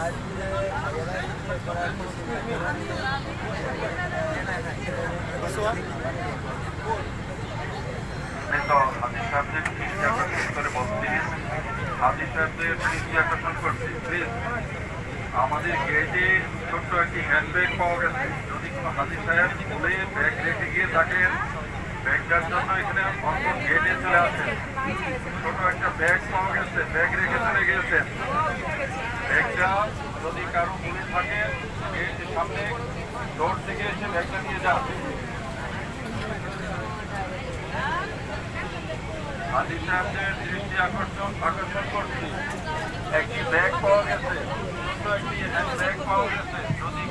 হাজির সাহেবদের দৃষ্টি আকর্ষণ করে বলছি, হাজির সাহেবদের দৃষ্টি আকর্ষণ করছি প্লিজ। আমাদের গেটে ছোট্ট একটি হ্যান্ডব্যাগ পাওয়া গেছে। যদি কোনো হাজির সাহেব ভুলে ব্যাগ রেখে গিয়ে থাকেন, ব্যাগটার জন্য এখানে অন্তত গেটে চলে আসেন। ছোট একটা ব্যাগ পাওয়া গেছে, ব্যাগ রেখে চলে গিয়েছেন। ব্যাগটা যদি কারো ভুলে থাকে, গেটের সামনে ডোর থেকে এসে ব্যাগটা নিয়ে যান। হাজির সাহেবদের দৃষ্টি আকর্ষণ করছি, একটি ব্যাগ পাওয়া গেছে, ছোট্ট একটি হ্যান্ড ব্যাগ পাওয়া গেছে। যদি